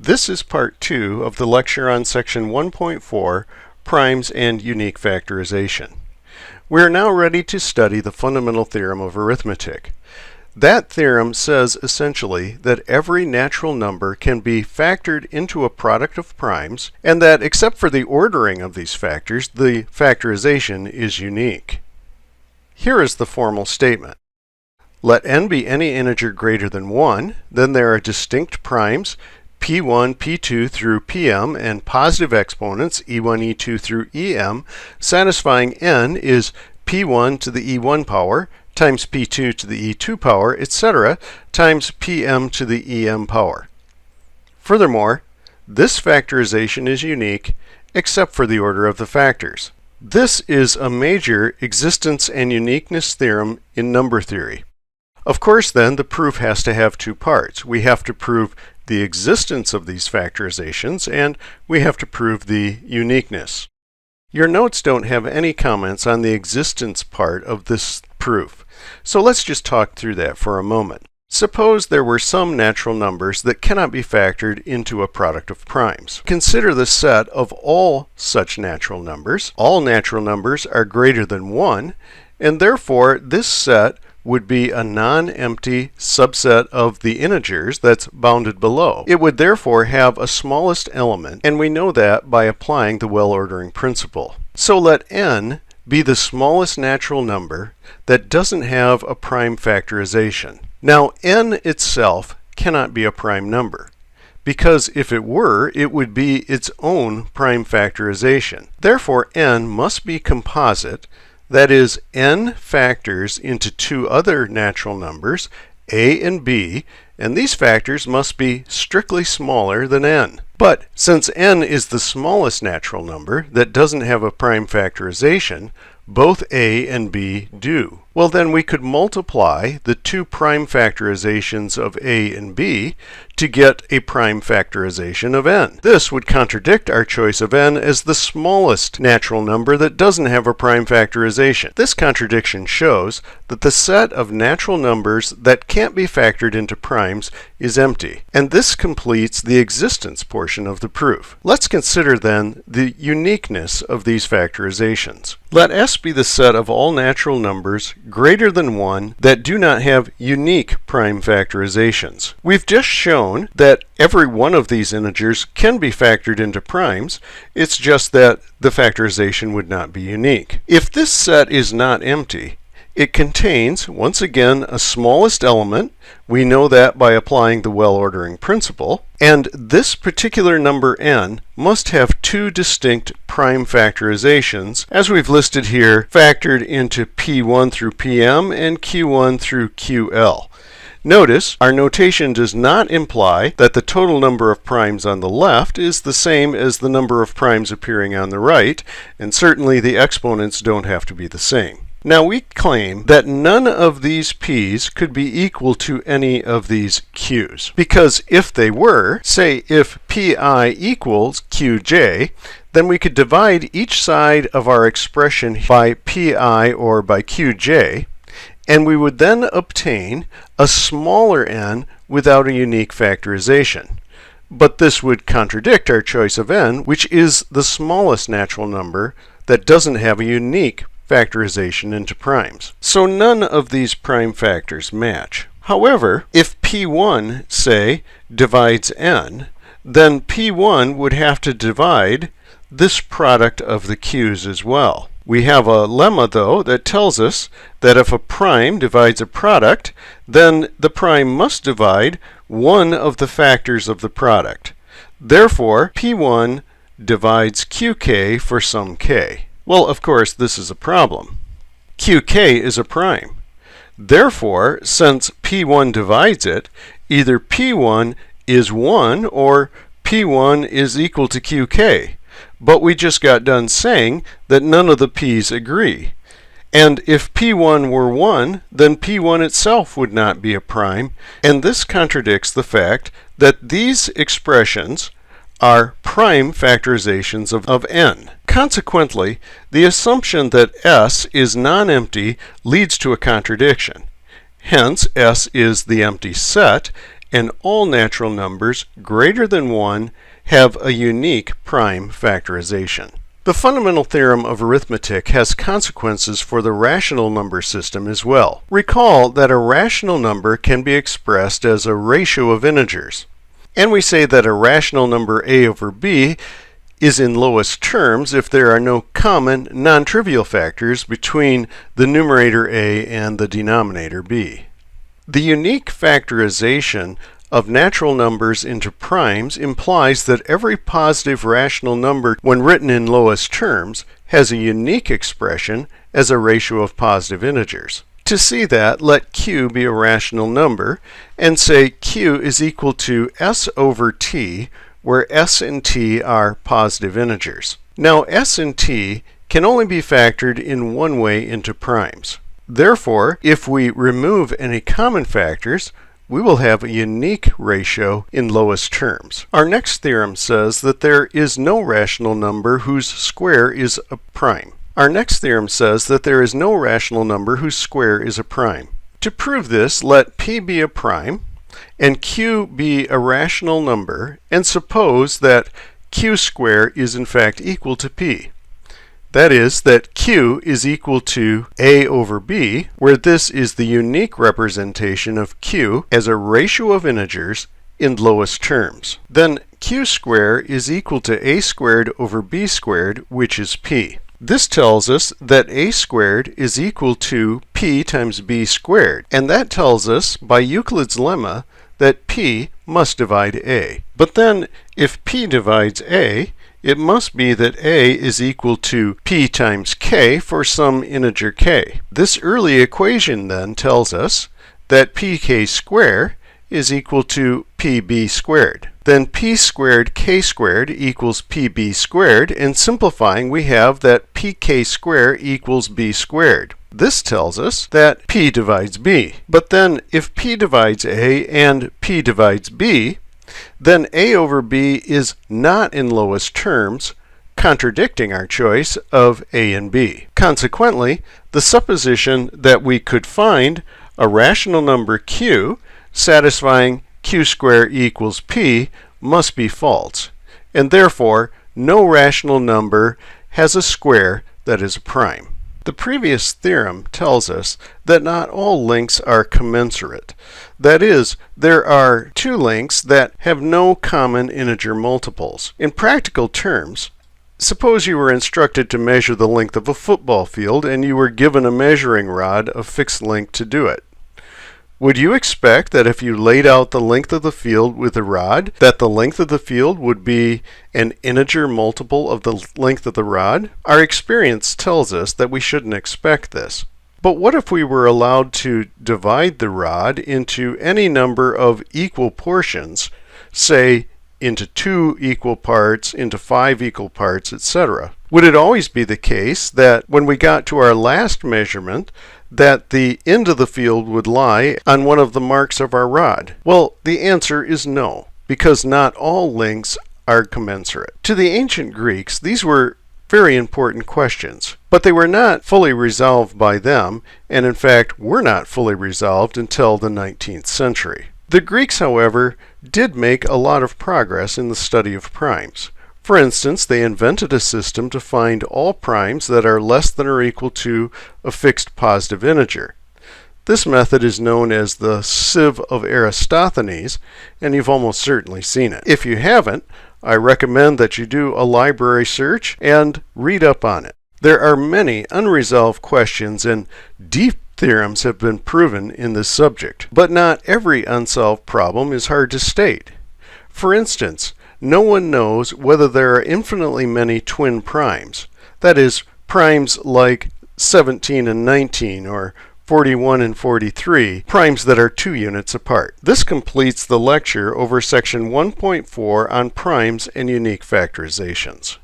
This is part 2 of the lecture on section 1.4, Primes and Unique Factorization. We are now ready to study the Fundamental Theorem of Arithmetic. That theorem says essentially that every natural number can be factored into a product of primes, and that except for the ordering of these factors, the factorization is unique. Here is the formal statement. Let n be any integer greater than 1, then there are distinct primes p1, p2 through pm and positive exponents e1, e2 through em, satisfying n is p1 to the e1 power times p2 to the e2 power, etc., times pm to the em power. Furthermore, this factorization is unique except for the order of the factors. This is a major existence and uniqueness theorem in number theory. Of course, then, the proof has to have two parts. We have to prove the existence of these factorizations, and we have to prove the uniqueness. Your notes don't have any comments on the existence part of this proof, so let's just talk through that for a moment. Suppose there were some natural numbers that cannot be factored into a product of primes. Consider the set of all such natural numbers. All natural numbers are greater than 1, and therefore this set would be a non-empty subset of the integers that's bounded below. It would therefore have a smallest element, and we know that by applying the well-ordering principle. So let n be the smallest natural number that doesn't have a prime factorization. Now n itself cannot be a prime number, because if it were, it would be its own prime factorization. Therefore n must be composite. That is, n factors into two other natural numbers, a and b, and these factors must be strictly smaller than n. But since n is the smallest natural number that doesn't have a prime factorization, both a and b do. Well, then we could multiply the two prime factorizations of a and b to get a prime factorization of n. This would contradict our choice of n as the smallest natural number that doesn't have a prime factorization. This contradiction shows that the set of natural numbers that can't be factored into primes is empty, and this completes the existence portion of the proof. Let's consider then the uniqueness of these factorizations. Let S be the set of all natural numbers greater than 1 that do not have unique prime factorizations. We've just shown that every one of these integers can be factored into primes. It's just that the factorization would not be unique. If this set is not empty, it contains, once again, a smallest element. We know that by applying the well-ordering principle. And this particular number n must have two distinct prime factorizations, as we've listed here, factored into p1 through pm and q1 through ql. Notice, our notation does not imply that the total number of primes on the left is the same as the number of primes appearing on the right, and certainly the exponents don't have to be the same. Now we claim that none of these p's could be equal to any of these q's, because if they were, say if pi equals qj, then we could divide each side of our expression by pi or by qj, and we would then obtain a smaller n without a unique factorization. But this would contradict our choice of n, which is the smallest natural number that doesn't have a unique factorization into primes. So none of these prime factors match. However, if p1, say, divides n, then p1 would have to divide this product of the q's as well. We have a lemma, though, that tells us that if a prime divides a product, then the prime must divide one of the factors of the product. Therefore, p1 divides qk for some k. Well, of course, this is a problem. qk is a prime. Therefore, since p1 divides it, either p1 is 1 or p1 is equal to qk. But we just got done saying that none of the p's agree. And if p1 were 1, then p1 itself would not be a prime, and this contradicts the fact that these expressions are prime factorizations of n. Consequently, the assumption that S is non-empty leads to a contradiction. Hence, S is the empty set, and all natural numbers greater than 1 have a unique prime factorization. The fundamental theorem of arithmetic has consequences for the rational number system as well. Recall that a rational number can be expressed as a ratio of integers. And we say that a rational number a over b is in lowest terms if there are no common non-trivial factors between the numerator a and the denominator b. The unique factorization of natural numbers into primes implies that every positive rational number, when written in lowest terms, has a unique expression as a ratio of positive integers. To see that, let q be a rational number and say q is equal to s over t, where s and t are positive integers. Now s and t can only be factored in one way into primes. Therefore, if we remove any common factors, we will have a unique ratio in lowest terms. Our next theorem says that there is no rational number whose square is a prime. Our next theorem says that there is no rational number whose square is a prime. To prove this, let p be a prime and q be a rational number, and suppose that q squared is in fact equal to p. That is, that q is equal to a over b, where this is the unique representation of q as a ratio of integers in lowest terms. Then q squared is equal to a squared over b squared, which is p. This tells us that a squared is equal to p times b squared, and that tells us, by Euclid's lemma, that p must divide a. But then, if p divides a, it must be that a is equal to p times k for some integer k. This early equation then tells us that pk squared is equal to pb squared. Then p squared k squared equals pb squared, and simplifying we have that pk squared equals b squared. This tells us that p divides b. But then if p divides a and p divides b, then a over b is not in lowest terms, contradicting our choice of a and b. Consequently, the supposition that we could find a rational number q satisfying q squared equals p must be false, and therefore no rational number has a square that is a prime. The previous theorem tells us that not all lengths are commensurate. That is, there are two lengths that have no common integer multiples. In practical terms, suppose you were instructed to measure the length of a football field and you were given a measuring rod of fixed length to do it. Would you expect that if you laid out the length of the field with a rod, that the length of the field would be an integer multiple of the length of the rod? Our experience tells us that we shouldn't expect this. But what if we were allowed to divide the rod into any number of equal portions, say into 2 equal parts, into 5 equal parts, etc.? Would it always be the case that when we got to our last measurement, that the end of the field would lie on one of the marks of our rod? Well, the answer is no, because not all lengths are commensurate. To the ancient Greeks, these were very important questions, but they were not fully resolved by them, and in fact were not fully resolved until the 19th century. The Greeks, however, did make a lot of progress in the study of primes. For instance, they invented a system to find all primes that are less than or equal to a fixed positive integer. This method is known as the sieve of Eratosthenes, and you've almost certainly seen it. If you haven't, I recommend that you do a library search and read up on it. There are many unresolved questions, and deep theorems have been proven in this subject. But not every unsolved problem is hard to state. For instance, no one knows whether there are infinitely many twin primes. That is, primes like 17 and 19 or 41 and 43, primes that are 2 units apart. This completes the lecture over section 1.4 on primes and unique factorizations.